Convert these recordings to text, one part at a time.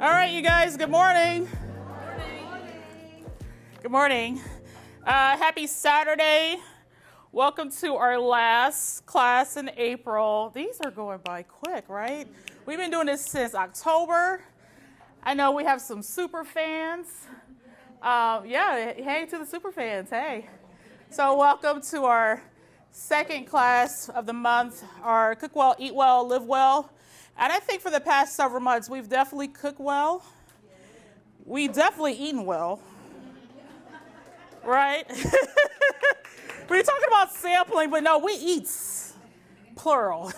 All right, you guys, good morning. Good morning. Happy Saturday. Welcome to our last class in April. These are going by quick, right? We've been doing this since October. I know we have some super fans. Hey to the super fans, hey. So welcome to our second class of the month, our Cook Well, Eat Well, Live Well. And I think for the past several months, we've definitely cooked well. We've definitely eaten well, right? We're talking about sampling, but no, we eat, plural,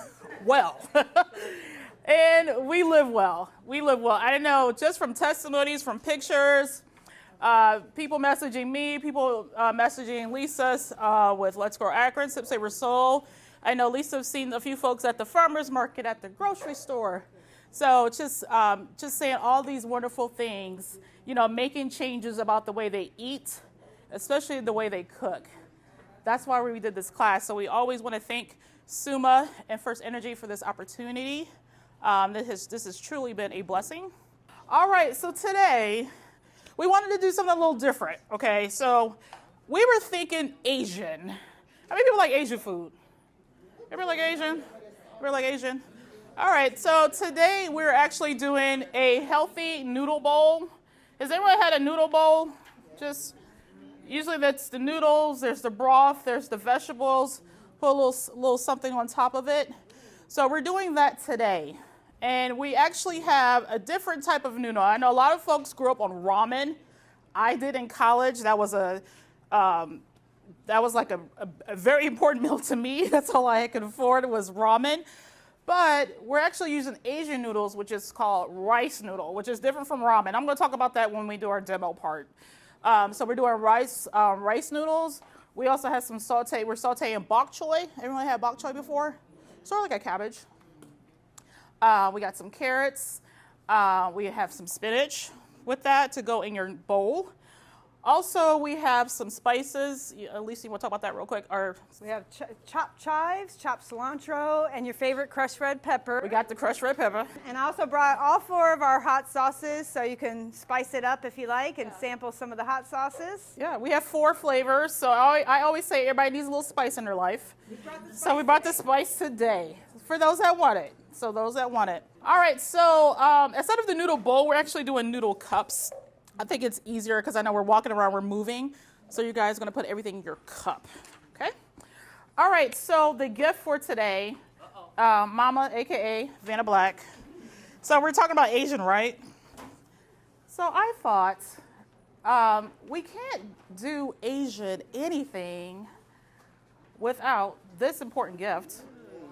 well. And we live well. We live well. I know just from testimonies, from pictures, people messaging me, people messaging Lisa with Let's Grow Akron, Sip Savor Soul. I know Lisa's seen a few folks at the farmer's market, at the grocery store. So just saying all these wonderful things, making changes about the way they eat, especially the way they cook. That's why we did this class. So we always want to thank Summa and First Energy for this opportunity. This has truly been a blessing. All right, so today we wanted to do something a little different, okay? So we were thinking Asian. How many people like Asian food? Everybody like Asian? Everybody like Asian? All right, so today we're actually doing a healthy noodle bowl. Has anyone had a noodle bowl? Usually that's the noodles, there's the broth, there's the vegetables, put a little something on top of it. So we're doing that today. And we actually have a different type of noodle. I know a lot of folks grew up on ramen. I did in college. That was like a very important meal to me. That's all I could afford was ramen. But we're actually using Asian noodles, which is called rice noodle, which is different from ramen. I'm going to talk about that when we do our demo part. So we're doing rice noodles. We also have some saute. We're sauteing bok choy. Everyone had bok choy before? Sort of like a cabbage. We got some carrots. We have some spinach with that to go in your bowl. Also, we have some spices. Lisa, you want to talk about that real quick? So we have chopped chives, chopped cilantro, and your favorite crushed red pepper. We got the crushed red pepper. And I also brought all 4 of our hot sauces, so you can spice it up if you like and sample some of the hot sauces. Yeah, we have 4 flavors. So I always say everybody needs a little spice in their life. So we brought the spice today for those that want it. So those that want it. All right, so instead of the noodle bowl, we're actually doing noodle cups. I think it's easier because I know we're walking around, we're moving. So you guys are going to put everything in your cup, okay? All right, so the gift for today, Mama, a.k.a. Vanna Black. So we're talking about Asian, right? So I thought we can't do Asian anything without this important gift.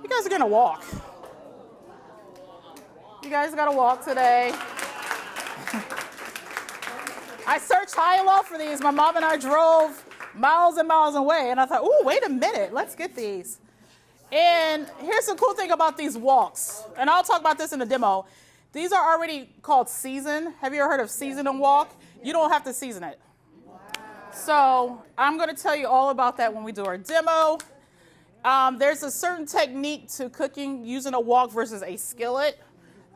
You guys are going to walk. You guys got to walk today. I searched high and low for these. My mom and I drove miles and miles away, and I thought, ooh, wait a minute, let's get these. And here's the cool thing about these walks, and I'll talk about this in the demo. These are already called seasoned. Have you ever heard of season and walk? You don't have to season it. So I'm going to tell you all about that when we do our demo. There's a certain technique to cooking using a wok versus a skillet.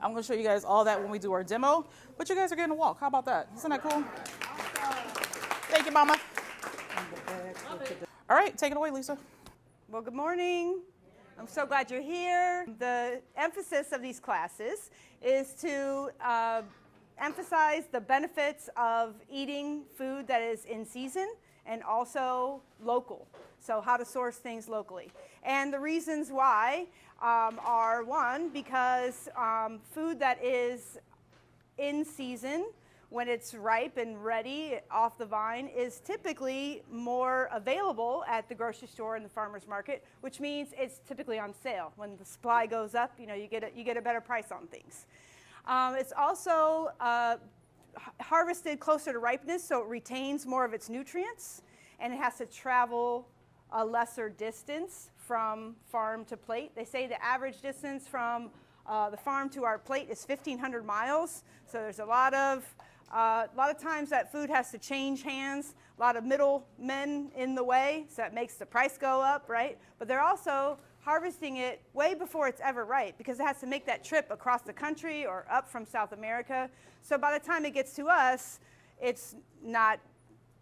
I'm going to show you guys all that when we do our demo. But you guys are getting a walk. How about that? Isn't that cool? Thank you, Mama. All right, take it away, Lisa. Well, good morning. I'm so glad you're here. The emphasis of these classes is to emphasize the benefits of eating food that is in season and also local. So how to source things locally. And the reasons why are, one, because food that is in season, when it's ripe and ready off the vine, is typically more available at the grocery store and the farmer's market, which means it's typically on sale. When the supply goes up, you get a better price on things. It's also harvested closer to ripeness, so it retains more of its nutrients, and it has to travel a lesser distance from farm to plate. They say the average distance from the farm to our plate is 1,500 miles. So there's a lot of times that food has to change hands, a lot of middlemen in the way, so that makes the price go up, right? But they're also harvesting it way before it's ever ripe because it has to make that trip across the country or up from South America. So by the time it gets to us, it's not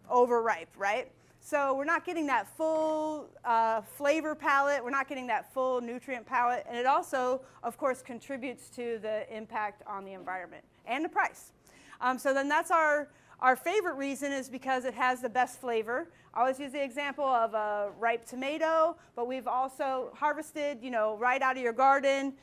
overripe, right? So we're not getting that full flavor palette, we're not getting that full nutrient palette, and it also, of course, contributes to the impact on the environment and the price. So then that's our favorite reason is because it has the best flavor. I always use the example of a ripe tomato, but we've also harvested, right out of your garden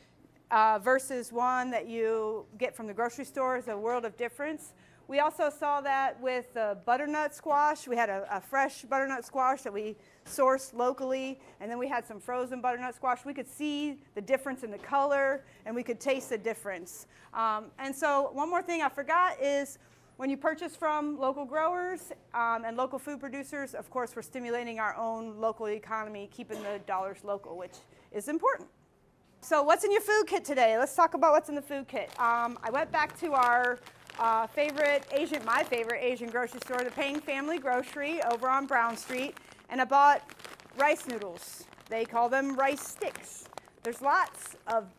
versus one that you get from the grocery store is a world of difference. We also saw that with butternut squash. We had a fresh butternut squash that we sourced locally, and then we had some frozen butternut squash. We could see the difference in the color, and we could taste the difference. And so one more thing I forgot is when you purchase from local growers and local food producers, of course, we're stimulating our own local economy, keeping the dollars local, which is important. So what's in your food kit today? Let's talk about what's in the food kit. I went back to our my favorite Asian grocery store, the Payne Family Grocery over on Brown Street, and I bought rice noodles. They call them rice sticks. They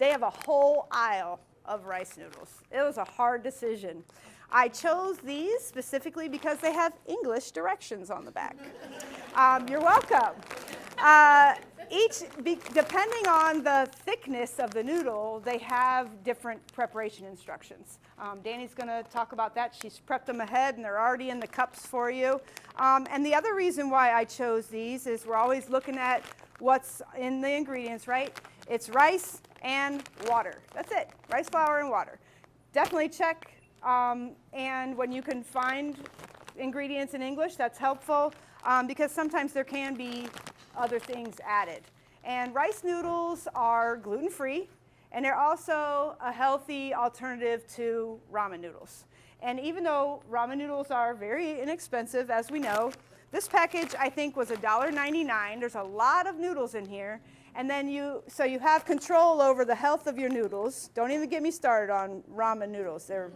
have a whole aisle of rice noodles. It was a hard decision. I chose these specifically because they have English directions on the back. You're welcome. Depending on the thickness of the noodle, they have different preparation instructions. Danny's going to talk about that. She's prepped them ahead, and they're already in the cups for you. And the other reason why I chose these is we're always looking at what's in the ingredients, right? It's rice and water. That's it, rice, flour, and water. Definitely check. And when you can find ingredients in English, that's helpful because sometimes there can be other things added. And rice noodles are gluten-free, and they're also a healthy alternative to ramen noodles. And even though ramen noodles are very inexpensive, as we know, this package I think was $1.99. There's a lot of noodles in here. And then you have control over the health of your noodles. Don't even get me started on ramen noodles. They're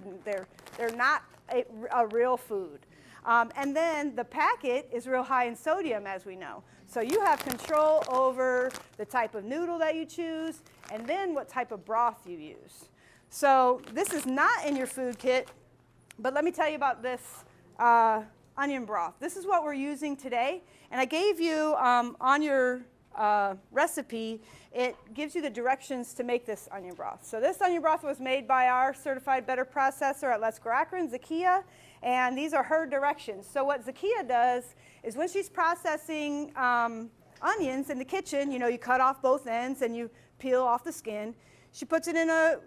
not a real food. And then the packet is real high in sodium, as we know. So you have control over the type of noodle that you choose and then what type of broth you use. So this is not in your food kit, but let me tell you about this onion broth. This is what we're using today. And I gave you on your recipe, it gives you the directions to make this onion broth. So this onion broth was made by our certified better processor at Let's Go Akron, Zakia, and these are her directions. So what Zakia does is when she's processing onions in the kitchen, you cut off both ends and you peel off the skin. She puts it in a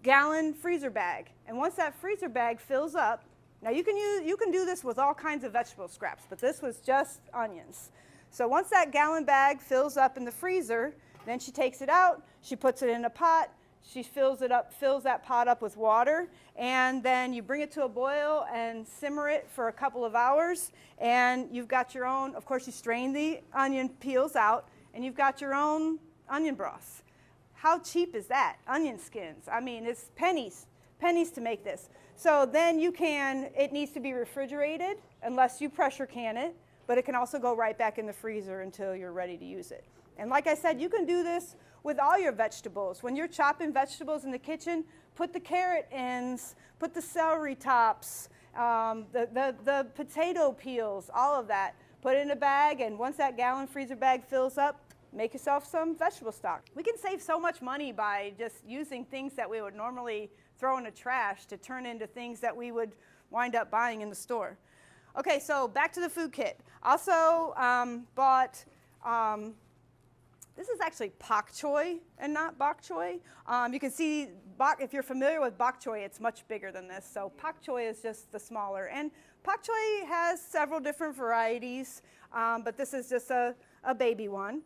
gallon freezer bag, and once that freezer bag fills up, now you can do this with all kinds of vegetable scraps, but this was just onions. So once that gallon bag fills up in the freezer, then she takes it out, she puts it in a pot, she fills that pot up with water, and then you bring it to a boil and simmer it for a couple of hours, and you've got your own, of course you strain the onion peels out, and you've got your own onion broth. How cheap is that? Onion skins. I mean, it's pennies to make this. So then it needs to be refrigerated unless you pressure can it, but it can also go right back in the freezer until you're ready to use it. And like I said, you can do this with all your vegetables. When you're chopping vegetables in the kitchen, put the carrot ends, put the celery tops, the potato peels, all of that. Put it in a bag, and once that gallon freezer bag fills up, make yourself some vegetable stock. We can save so much money by just using things that we would normally throw in the trash to turn into things that we would wind up buying in the store. Okay, so back to the food kit. Also bought, this is actually pak choy and not bok choy. You can see, if you're familiar with bok choy, it's much bigger than this. So pak choy is just the smaller. And pak choy has several different varieties, but this is just a baby one.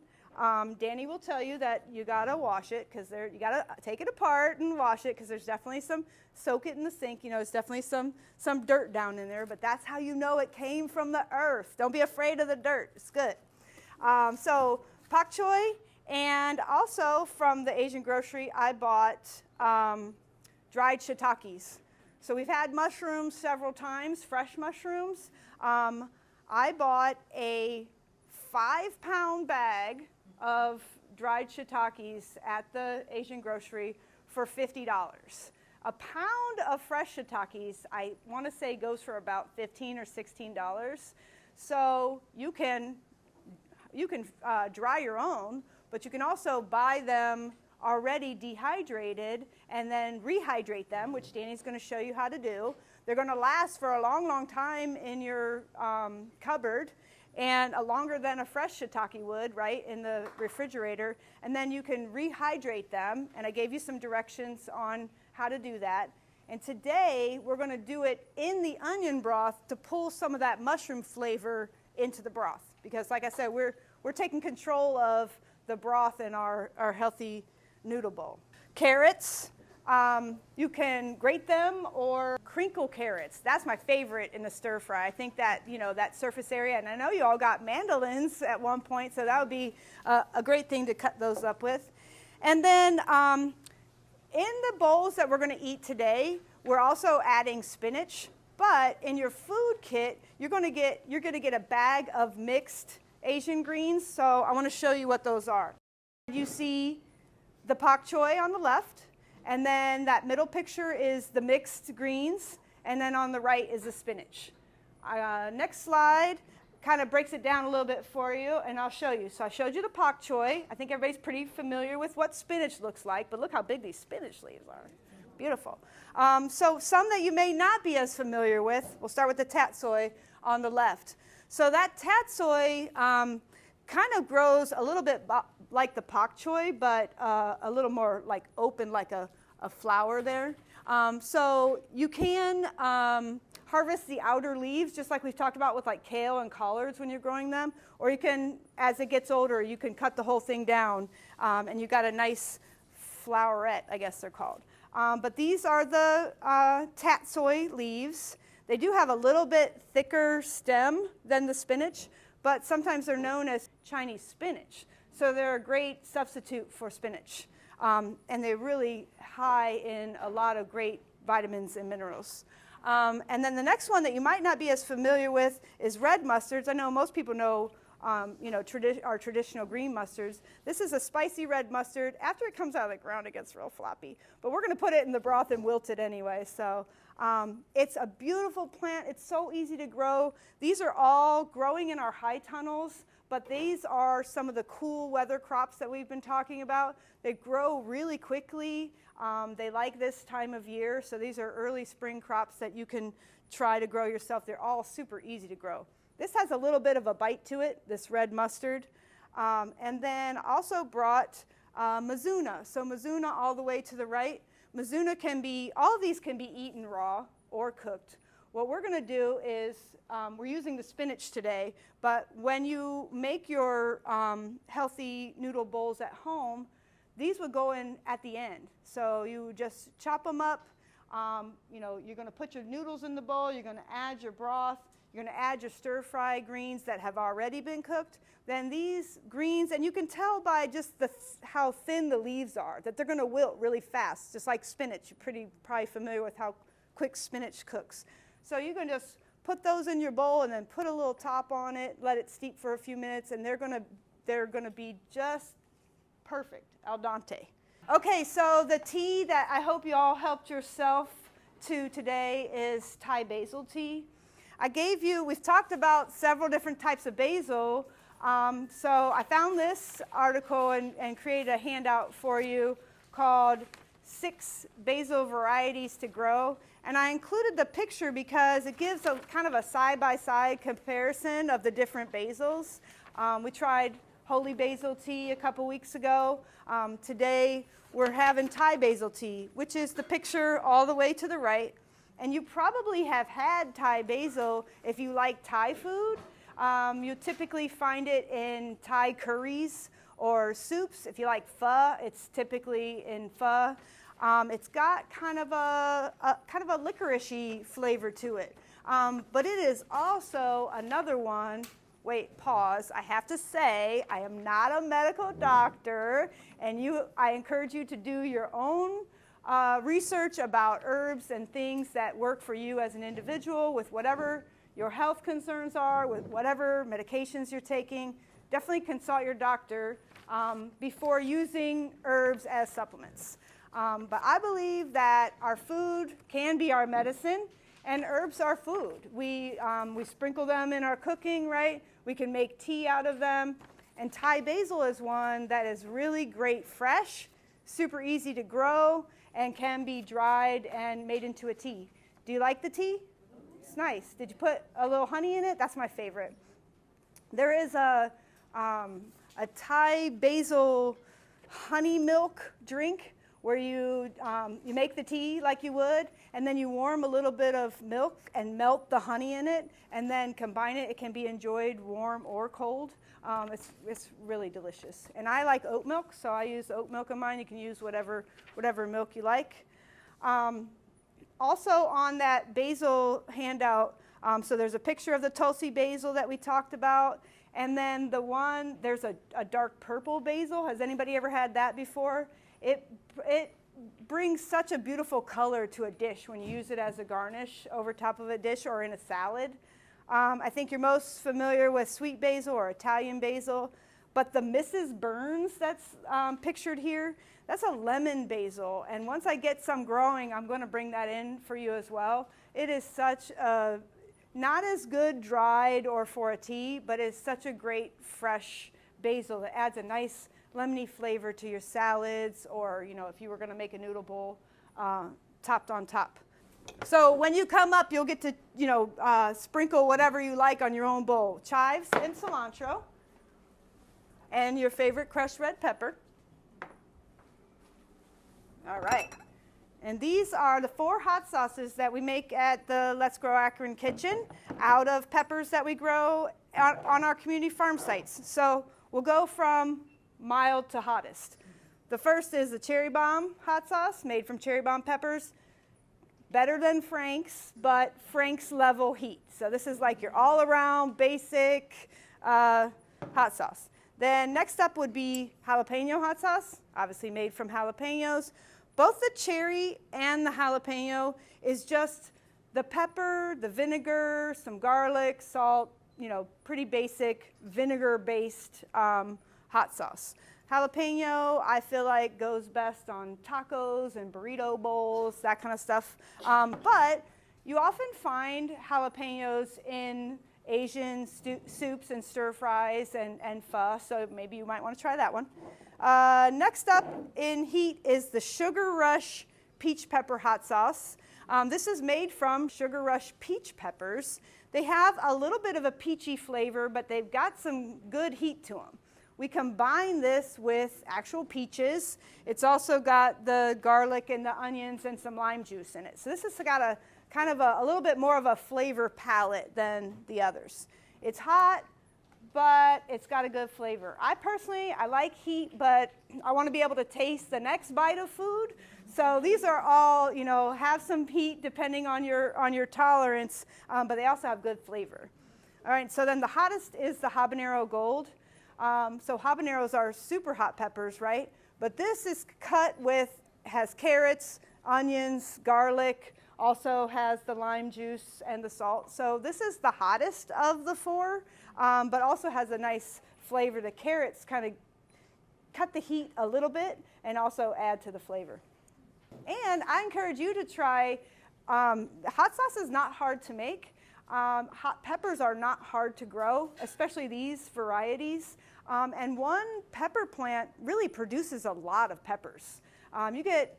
Danny will tell you that you gotta wash it because you gotta take it apart and wash it because there's definitely soak it in the sink. There's definitely some dirt down in there, but that's how you know it came from the earth. Don't be afraid of the dirt. It's good. So pak choy, and also from the Asian grocery, I bought dried shiitakes. So we've had mushrooms several times, fresh mushrooms. I bought a 5-pound bag of dried shiitakes at the Asian grocery for $50. A pound of fresh shiitakes, I want to say, goes for about $15 or $16. So you can dry your own, but you can also buy them already dehydrated and then rehydrate them, which Danny's going to show you how to do. They're going to last for a long, long time in your cupboard, and longer than a fresh shiitake would, right, in the refrigerator. And then you can rehydrate them, and I gave you some directions on how to do that. And today we're going to do it in the onion broth to pull some of that mushroom flavor into the broth, because like I said, we're taking control of the broth in our healthy noodle bowl. Carrots, you can grate them or crinkle carrots. That's my favorite in the stir fry. I think that, that surface area, and I know you all got mandolins at one point, so that would be a great thing to cut those up with. And then in the bowls that we're going to eat today, we're also adding spinach, but in your food kit, you're going to get a bag of mixed Asian greens, so I want to show you what those are. You see the pak choi on the left, and then that middle picture is the mixed greens, and then on the right is the spinach. Next slide kind of breaks it down a little bit for you, and I'll show you. So I showed you the pak choi. I think everybody's pretty familiar with what spinach looks like, but look how big these spinach leaves are. Beautiful. So some that you may not be as familiar with, we'll start with the tatsoi on the left. So that tatsoi kind of grows a little bit like the pak choi, but a little more like open, like a flower there. So you can harvest the outer leaves, just like we've talked about with like kale and collards when you're growing them, or you can, as it gets older, you can cut the whole thing down, and you've got a nice flowerette, I guess they're called. But these are the tatsoi leaves. They do have a little bit thicker stem than the spinach, but sometimes they're known as Chinese spinach. So they're a great substitute for spinach. And they're really high in a lot of great vitamins and minerals. And then the next one that you might not be as familiar with is red mustards. I know most people know our traditional green mustards. This is a spicy red mustard. After it comes out of the ground, it gets real floppy. But we're going to put it in the broth and wilt it anyway. So it's a beautiful plant. It's so easy to grow. These are all growing in our high tunnels, but these are some of the cool weather crops that we've been talking about. They grow really quickly. They like this time of year. So these are early spring crops that you can try to grow yourself. They're all super easy to grow. This has a little bit of a bite to it, this red mustard. And then also brought mizuna. So mizuna all the way to the right. Mizuna can be, all of these can be eaten raw or cooked. What we're going to do is, we're using the spinach today, but when you make your healthy noodle bowls at home, these would go in at the end. So you just chop them up. You're going to put your noodles in the bowl. You're going to add your broth. You're going to add your stir-fry greens that have already been cooked. Then these greens, and you can tell by just how thin the leaves are, that they're going to wilt really fast, just like spinach. You're probably familiar with how quick spinach cooks. So you can just put those in your bowl and then put a little top on it, let it steep for a few minutes, and they're going to be just perfect, al dente. Okay, so the tea that I hope you all helped yourself to today is Thai basil tea. We've talked about several different types of basil, so I found this article and created a handout for you called 6 Basil Varieties to Grow. And I included the picture because it gives a kind of a side-by-side comparison of the different basils. We tried holy basil tea a couple weeks ago. Today we're having Thai basil tea, which is the picture all the way to the right. And you probably have had Thai basil if you like Thai food. You typically find it in Thai curries or soups. If you like pho, it's typically in pho. It's got kind of a licorice-y flavor to it. But it is also another one. Wait, pause. I have to say, I am not a medical doctor, and I encourage you to do your own research about herbs and things that work for you as an individual with whatever your health concerns are, with whatever medications you're taking. Definitely consult your doctor. before using herbs as supplements. But I believe that our food can be our medicine, and herbs are food. We sprinkle them in our cooking, right? We can make tea out of them. And Thai basil is one that is really great fresh, super easy to grow, and can be dried and made into a tea. Do you like the tea? It's nice. Did you put a little honey in it? That's my favorite. There is a Thai basil honey milk drink where you make the tea like you would, and then you warm a little bit of milk and melt the honey in it, and then combine it. It can be enjoyed warm or cold. It's really delicious. And I like oat milk, so I use oat milk in mine. You can use whatever milk you like. Also on that basil handout, so there's a picture of the Tulsi basil that we talked about, and then there's a dark purple basil. Has anybody ever had that before? It brings such a beautiful color to a dish when you use it as a garnish over top of a dish or in a salad. I think you're most familiar with sweet basil or Italian basil, but the Mrs. Burns that's pictured here, that's a lemon basil, and once I get some growing, I'm going to bring that in for you as well. It is such a, not as good dried or for a tea, but it's such a great fresh basil that adds a nice lemony flavor to your salads, or if you were going to make a noodle bowl topped on top. So when you come up, you'll get to sprinkle whatever you like on your own bowl. Chives and cilantro, and your favorite crushed red pepper. All right. And these are the 4 hot sauces that we make at the Let's Grow Akron kitchen out of peppers that we grow on our community farm sites. So we'll go from mild to hottest. The first is the cherry bomb hot sauce made from cherry bomb peppers. Better than Frank's, but Frank's level heat. So this is like your all-around basic hot sauce. Then next up would be jalapeno hot sauce, obviously made from jalapenos. Both the cherry and the jalapeno is just the pepper, the vinegar, some garlic, salt, pretty basic vinegar-based hot sauce. Jalapeno, I feel like, goes best on tacos and burrito bowls, that kind of stuff. But you often find jalapenos in Asian soups and stir fries and pho, so maybe you might want to try that one. Next up in heat is the Sugar Rush Peach Pepper Hot Sauce. This is made from Sugar Rush peach peppers. They have a little bit of a peachy flavor, but they've got some good heat to them. We combine this with actual peaches. It's also got the garlic and the onions and some lime juice in it. So this has got a kind of a little bit more of a flavor palette than the others. It's hot, but it's got a good flavor. I like heat, but I want to be able to taste the next bite of food. So these are all, have some heat depending on your tolerance, but they also have good flavor. All right, so then the hottest is the habanero gold. So habaneros are super hot peppers, right? But this is has carrots, onions, garlic, also has the lime juice and the salt. So this is the hottest of the 4, but also has a nice flavor. The carrots kind of cut the heat a little bit and also add to the flavor. And I encourage you to try, hot sauce is not hard to make. Hot peppers are not hard to grow, especially these varieties. And one pepper plant really produces a lot of peppers. You get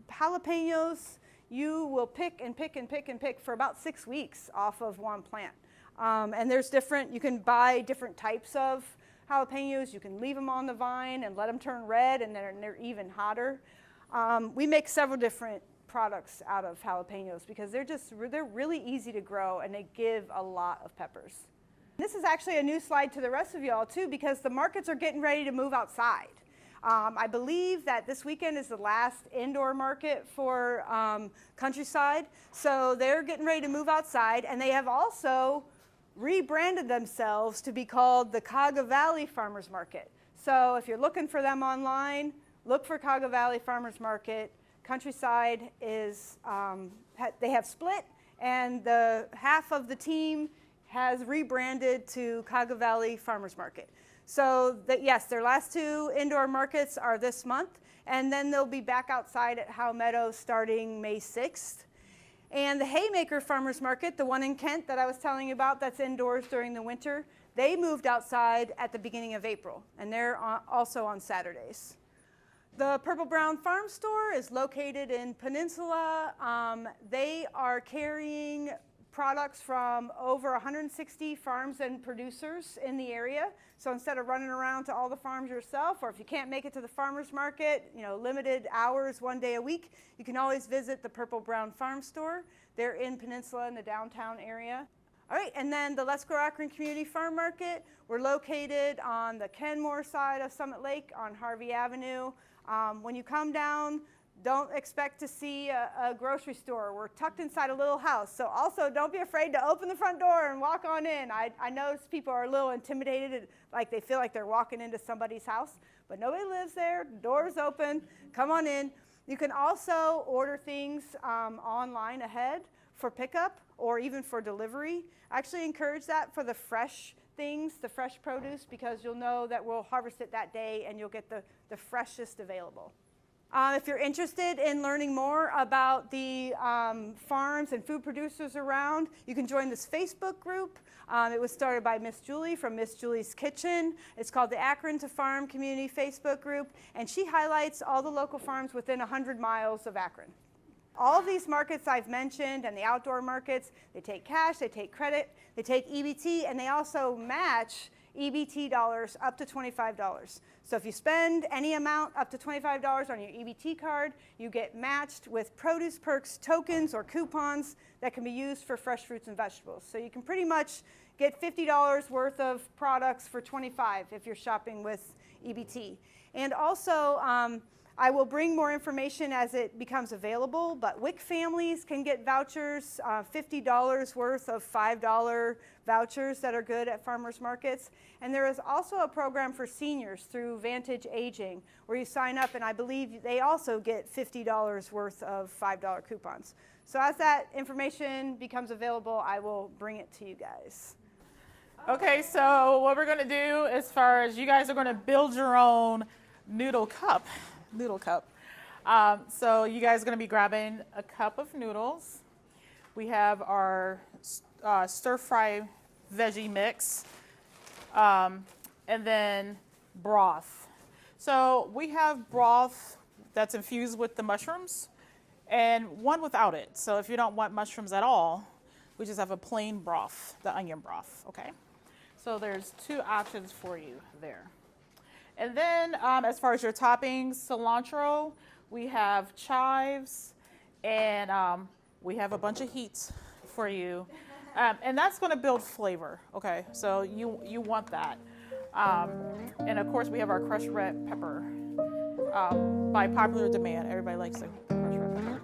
jalapenos, you will pick and pick and pick and pick for about 6 weeks off of one plant. And there's you can buy different types of jalapenos. You can leave them on the vine and let them turn red, and then they're even hotter. We make several different products out of jalapenos because they're really easy to grow, and they give a lot of peppers. This is actually a new slide to the rest of y'all too, because the markets are getting ready to move outside. I believe that this weekend is the last indoor market for Countryside, so they're getting ready to move outside, and they have also rebranded themselves to be called the Cauga Valley Farmers Market. So if you're looking for them online, look for Cauga Valley Farmers Market. Countryside is, they have split, and the half of the team has rebranded to Cauga Valley Farmers Market. So that, yes, their last 2 indoor markets are this month, and then they'll be back outside at Howe Meadows starting May 6th. And the Haymaker Farmers Market, the one in Kent that I was telling you about that's indoors during the winter, they moved outside at the beginning of April, and they're also on Saturdays. The Purple Brown Farm Store is located in Peninsula. They are carrying products from over 160 farms and producers in the area. So instead of running around to all the farms yourself, or if you can't make it to the farmer's market, limited hours, 1 day a week, you can always visit the Purple Brown Farm Store. They're in Peninsula in the downtown area. All right, and then the Let's Grow Akron Community Farm Market, we're located on the Kenmore side of Summit Lake on Harvey Avenue. When you come down, don't expect to see a grocery store. We're tucked inside a little house. So also don't be afraid to open the front door and walk on in. I notice people are a little intimidated, like they feel like they're walking into somebody's house, but nobody lives there. The door's open. Come on in. You can also order things online ahead for pickup or even for delivery. I actually encourage that for the fresh things, the fresh produce, because you'll know that we'll harvest it that day and you'll get the freshest available. If you're interested in learning more about the farms and food producers around, you can join this Facebook group. It was started by Miss Julie from Miss Julie's Kitchen. It's called the Akron to Farm Community Facebook group, and she highlights all the local farms within 100 miles of Akron. All of these markets I've mentioned and the outdoor markets, they take cash, they take credit, they take EBT, and they also match EBT dollars up to $25. So if you spend any amount up to $25 on your EBT card, you get matched with Produce Perks tokens or coupons that can be used for fresh fruits and vegetables. So you can pretty much get $50 worth of products for $25 if you're shopping with EBT. And also, I will bring more information as it becomes available, but WIC families can get vouchers, $50 worth of $5 vouchers that are good at farmers markets. And there is also a program for seniors through Vantage Aging where you sign up, and I believe they also get $50 worth of $5 coupons. So as that information becomes available, I will bring it to you guys. Okay, so what we're going to do as far as you guys are going to build your own noodle cup. So you guys are going to be grabbing a cup of noodles. We have our stir-fry veggie mix, and then broth. So we have broth that's infused with the mushrooms and one without it. So if you don't want mushrooms at all, we just have a plain broth, the onion broth, okay? So there's 2 options for you there. And then as far as your toppings, cilantro, we have chives, and we have a bunch of heat for you. And that's going to build flavor, okay? So you want that. And of course, we have our crushed red pepper. By popular demand, everybody likes the crushed red pepper.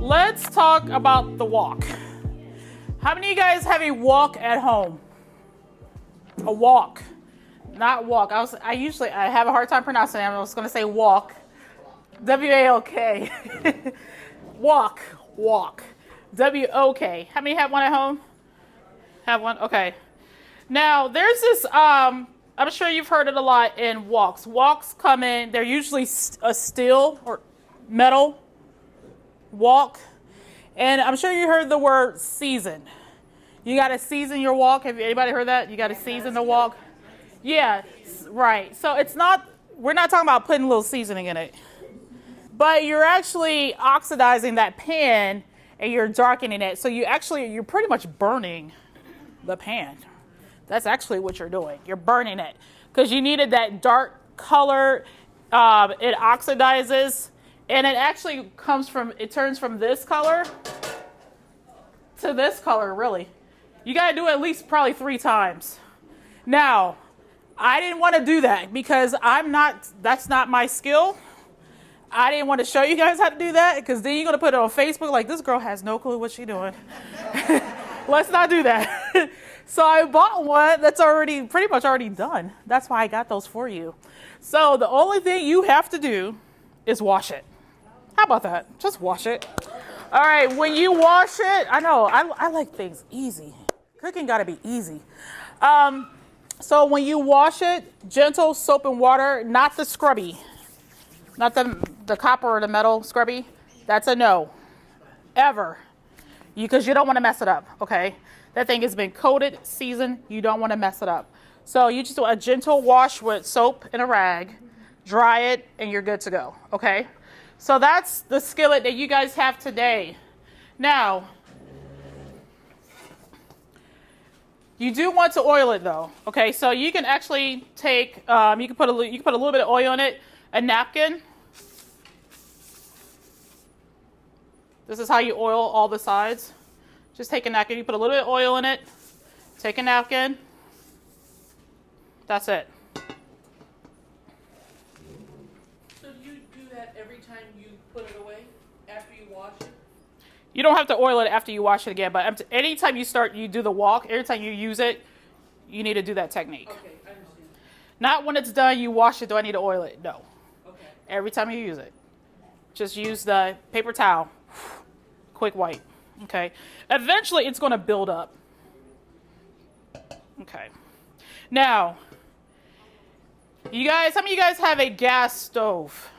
Let's talk about the wok. How many of you guys have a wok at home? A wok, not walk. I have a hard time pronouncing it. I was going to say walk. W-A-L-K. Walk. W-O-K. How many have one at home? Have one? Okay. Now, there's this, I'm sure you've heard it a lot in woks. Woks come in, they're usually a steel or metal wok. And I'm sure you heard the word season. You got to season your wok. Have anybody heard that? You got to season the wok. Yeah, right. So we're not talking about putting a little seasoning in it. But you're actually oxidizing that pan and you're darkening it. So you're pretty much burning the pan. That's actually what you're doing. You're burning it because you needed that dark color. It oxidizes And it actually it turns from this color to this color, really. You gotta do it at least probably 3 times. Now, I didn't want to do that because that's not my skill. I didn't want to show you guys how to do that because then you're going to put it on Facebook like, this girl has no clue what she's doing. Let's not do that. So I bought one that's pretty much already done. That's why I got those for you. So the only thing you have to do is wash it. How about that? Just wash it. All right, when you wash it, I know, I like things easy. Cooking got to be easy. So when you wash it, gentle soap and water, not the scrubby. Not the copper or the metal scrubby. That's a no. Ever. Because you don't want to mess it up, okay? That thing has been coated, seasoned. You don't want to mess it up. So you just do a gentle wash with soap and a rag, dry it, and you're good to go, okay? So that's the skillet that you guys have today. Now, you do want to oil it though, okay? So you can actually take, you can put a little bit of oil in it, a napkin. This is how you oil all the sides. Just take a napkin, you put a little bit of oil in it, take a napkin. That's it. So do you do that every time you put it away after you wash it? You don't have to oil it after you wash it again, but anytime you do the wok, every time you use it, you need to do that technique. Okay, I understand. Not when it's done, you wash it, do I need to oil it? No. Okay. Every time you use it. Just use the paper towel. Quick wipe. Okay. Eventually, it's going to build up. Okay. Now, how many of you guys have a gas stove?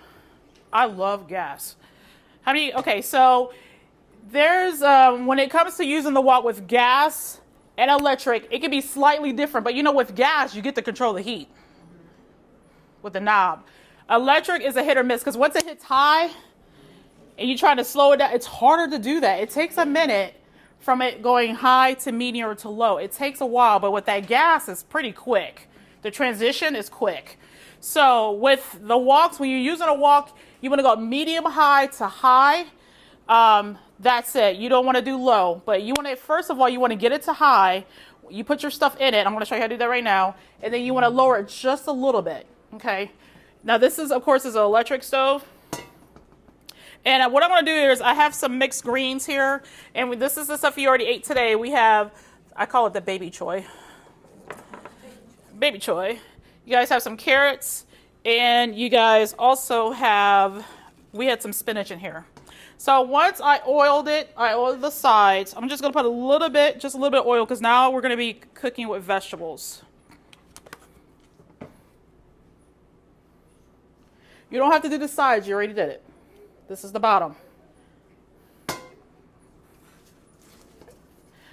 I love gas. Okay, so there's, when it comes to using the wok with gas and electric, it can be slightly different. But with gas, you get to control the heat with the knob. Electric is a hit or miss because once it hits high and you try to slow it down, it's harder to do that. It takes a minute from it going high to medium or to low. It takes a while, but with that gas, it's pretty quick. The transition is quick. So with the woks, when you're using a wok, you want to go medium high to high. That's it. You don't want to do low, but you want to, first of all, you want to get it to high. You put your stuff in it. I'm going to show you how to do that right now. And then you want to lower it just a little bit. Okay. Now this is, of course, is an electric stove. And what I'm going to do here is I have some mixed greens here. And this is the stuff you already ate today. We have, I call it the baby choy. Baby choy. You guys have some carrots. And you guys also have, we had some spinach in here. So once I oiled the sides. I'm just going to put just a little bit of oil because now we're going to be cooking with vegetables. You don't have to do the sides. You already did it. This is the bottom.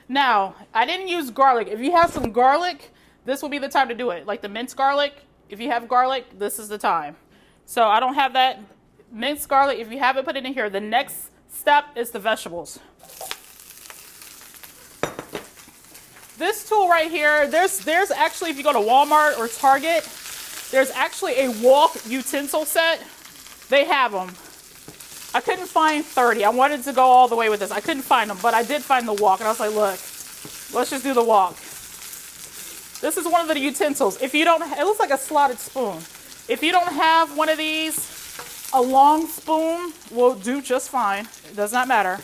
Now, I didn't use garlic. If you have some garlic, this will be the time to do it. Like the minced garlic, if you have garlic, this is the time. So I don't have that minced garlic. If you have it, put it in here. The next step is the vegetables. This tool right here, there's actually, if you go to Walmart or Target, there's actually a wok utensil set. They have them. I couldn't find 30. I wanted to go all the way with this. I couldn't find them, but I did find the wok. And I was like, look, let's just do the wok. This is one of the utensils. If you don't, it looks like a slotted spoon. If you don't have one of these, a long spoon will do just fine. It does not matter.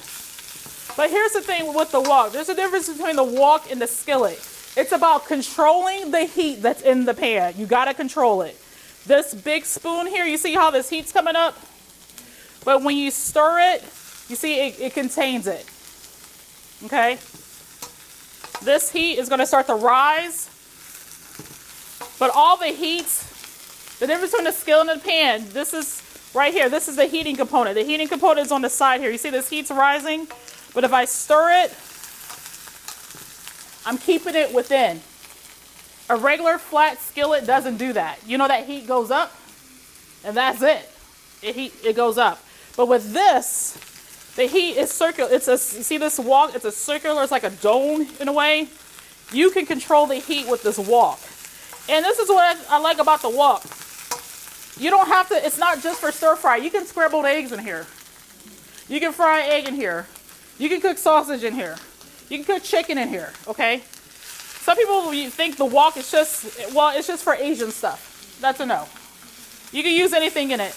But here's the thing with the wok. There's a difference between the wok and the skillet. It's about controlling the heat that's in the pan. You got to control it. This big spoon here, you see how this heat's coming up? But when you stir it, you see it contains it. Okay? This heat is going to start to rise. But all the heat, the difference between the skillet and the pan, this is right here. This is the heating component. The heating component is on the side here. You see this heat's rising? But if I stir it, I'm keeping it within. A regular flat skillet doesn't do that. You know that heat goes up, and that's it. It goes up. But with this, the heat is circular. You see this wok? It's a circular. It's like a dome in a way. You can control the heat with this wok. And this is what I like about the wok. You don't have to, it's not just for stir fry. You can scrambled eggs in here. You can fry an egg in here. You can cook sausage in here. You can cook chicken in here, okay? Some people think the wok is just, well, it's just for Asian stuff. That's a no. You can use anything in it.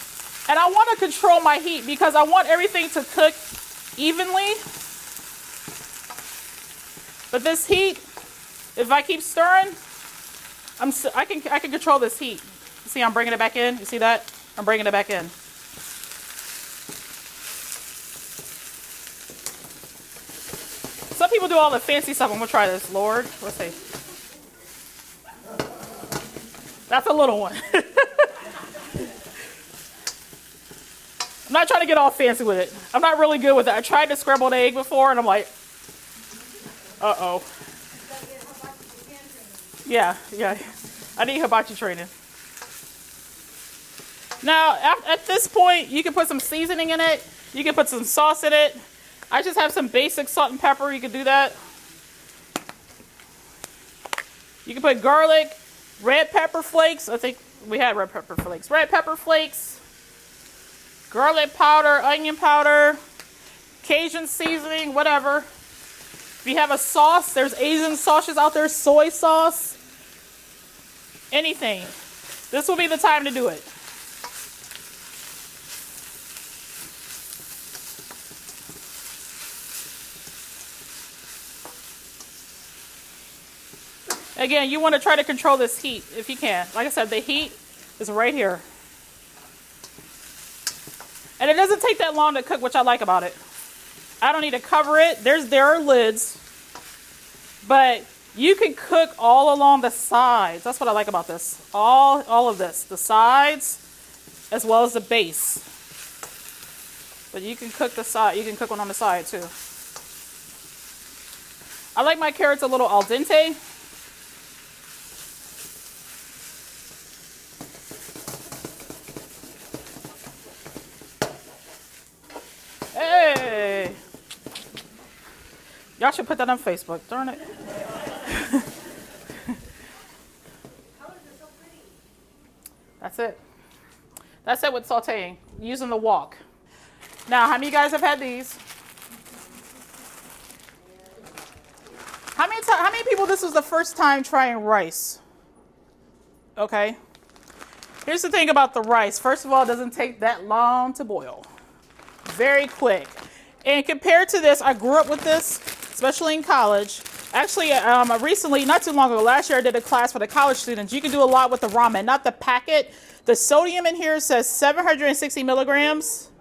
And I want to control my heat because I want everything to cook evenly. But this heat, if I keep stirring, I can control this heat. See, I'm bringing it back in. You see that? I'm bringing it back in. Some people do all the fancy stuff. I'm going to try this, Lord. Let's see. That's a little one. I'm not trying to get all fancy with it. I'm not really good with it. I tried the scrambled egg before, and I'm like, uh-oh. Yeah. I need hibachi training. Now, at this point, you can put some seasoning in it. You can put some sauce in it. I just have some basic salt and pepper. You can do that. You can put garlic, red pepper flakes. I think we had red pepper flakes. Red pepper flakes, garlic powder, onion powder, Cajun seasoning, whatever. If you have a sauce, there's Asian sauces out there, soy sauce, anything. This will be the time to do it. Again, you want to try to control this heat if you can. Like I said, the heat is right here. And it doesn't take that long to cook, which I like about it. I don't need to cover it. There are lids. But you can cook all along the sides. That's what I like about this. All of this. The sides as well as the base. But you can cook the side. You can cook one on the side too. I like my carrots a little al dente. Hey! Y'all should put that on Facebook, darn it. That's it. That's it with sauteing, using the wok. Now, how many of you guys have had these? How many people this was the first time trying rice? Okay. Here's the thing about the rice. First of all, it doesn't take that long to boil. Very quick. And compared to this, I grew up with this, especially in college. Actually, recently, not too long ago, last year I did a class for the college students. You can do a lot with the ramen, not the packet. The sodium in here says 760 milligrams.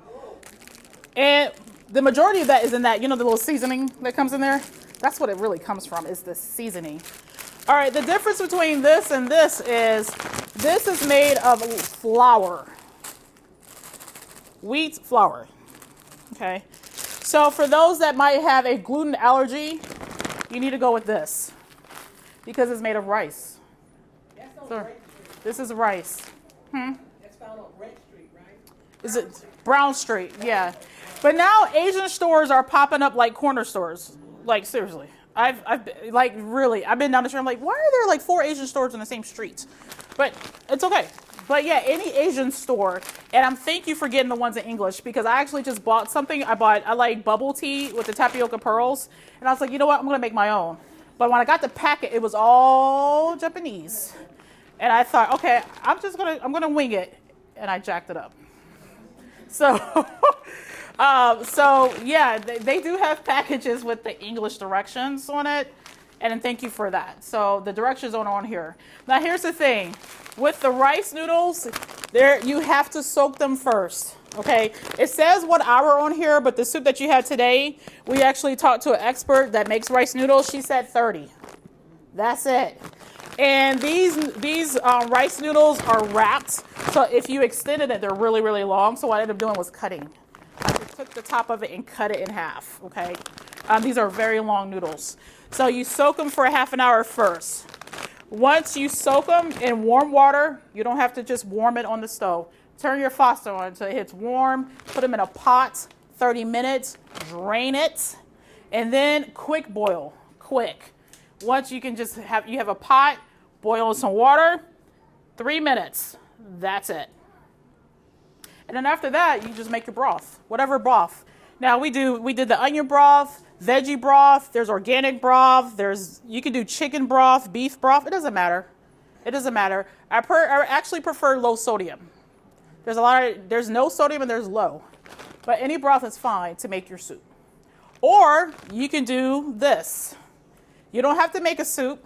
And the majority of that is in that, you know, the little seasoning that comes in there? That's what it really comes from, is the seasoning. All right, the difference between this and this is made of flour. Wheat flour. Okay. So for those that might have a gluten allergy, you need to go with this because it's made of rice. So, this is rice. That's found on Red Street, right? Is it Brown Street? Yeah. But now Asian stores are popping up like corner stores. Like seriously. I've been down the street. I'm like, why are there like 4 Asian stores in the same street? But it's okay. But yeah, any Asian store, and thank you for getting the ones in English because I actually just bought something. I like bubble tea with the tapioca pearls, and I was like, you know what, I'm gonna make my own. But when I got the packet, it was all Japanese, and I thought, okay, I'm gonna wing it, and I jacked it up. So, yeah, they do have packages with the English directions on it, and thank you for that. So the directions are on here. Now here's the thing. With the rice noodles, you have to soak them first, okay? It says what hour on here, but the soup that you had today, we actually talked to an expert that makes rice noodles. She said 30. That's it. And these rice noodles are wrapped, so if you extended it, they're really, really long. So what I ended up doing was cutting. I just took the top of it and cut it in half, okay? These are very long noodles. So you soak them for a half an hour first. Once you soak them in warm water, you don't have to just warm it on the stove. Turn your faucet on until it hits warm. Put them in a pot, 30 minutes, drain it, and then quick boil, quick. Once you can you have a pot, boil some water, 3 minutes. That's it. And then after that, you just make your broth, whatever broth. Now we did the onion broth, veggie broth, there's organic broth, you can do chicken broth, beef broth, it doesn't matter. It doesn't matter. I actually prefer low sodium. There's no sodium and there's low. But any broth is fine to make your soup. Or you can do this. You don't have to make a soup.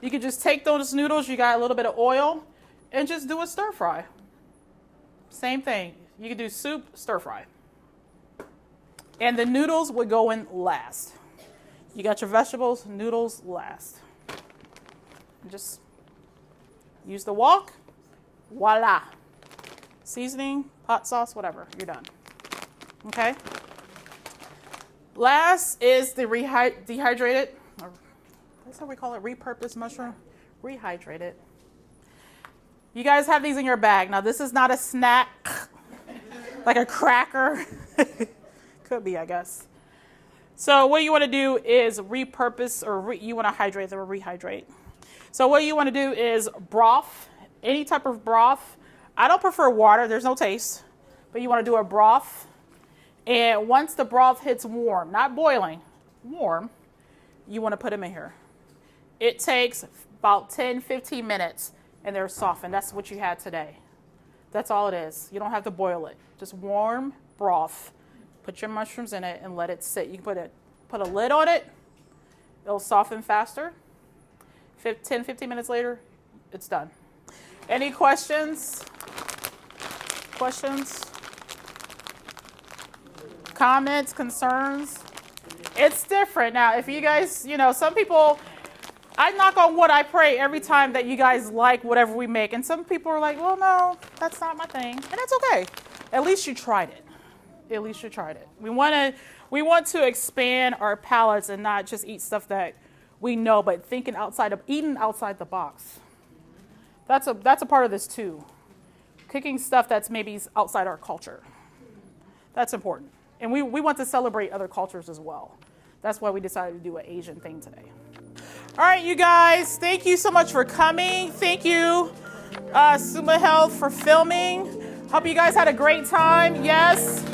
You can just take those noodles, you got a little bit of oil, and just do a stir fry. Same thing. You can do soup, stir fry. And the noodles would go in last. You got your vegetables, noodles last. And just use the wok. Voila. Seasoning, hot sauce, whatever. You're done. Okay? Last is the dehydrated, or that's how we call it, repurposed mushroom. Rehydrated. You guys have these in your bag. Now, this is not a snack, like a cracker. Could be, I guess. So what you want to do is repurpose, or you want to hydrate them or rehydrate. So what you want to do is broth, any type of broth. I don't prefer water. There's no taste. But you want to do a broth. And once the broth hits warm, not boiling, warm, you want to put them in here. It takes about 10, 15 minutes, and they're softened. That's what you had today. That's all it is. You don't have to boil it. Just warm broth. Put your mushrooms in it and let it sit. You can put a lid on it. It'll soften faster. 10, 15 minutes later, it's done. Any questions? Questions? Comments, concerns? It's different. Now, if you guys, some people, I knock on wood, I pray every time that you guys like whatever we make. And some people are like, well, no, that's not my thing. And that's okay. At least you tried it. At least you tried it. We want to expand our palates and not just eat stuff that we know, but eating outside the box. That's a part of this too. Cooking stuff that's maybe outside our culture. That's important. And we want to celebrate other cultures as well. That's why we decided to do an Asian thing today. All right, you guys, thank you so much for coming. Thank you, Summa Health, for filming. Hope you guys had a great time. Yes.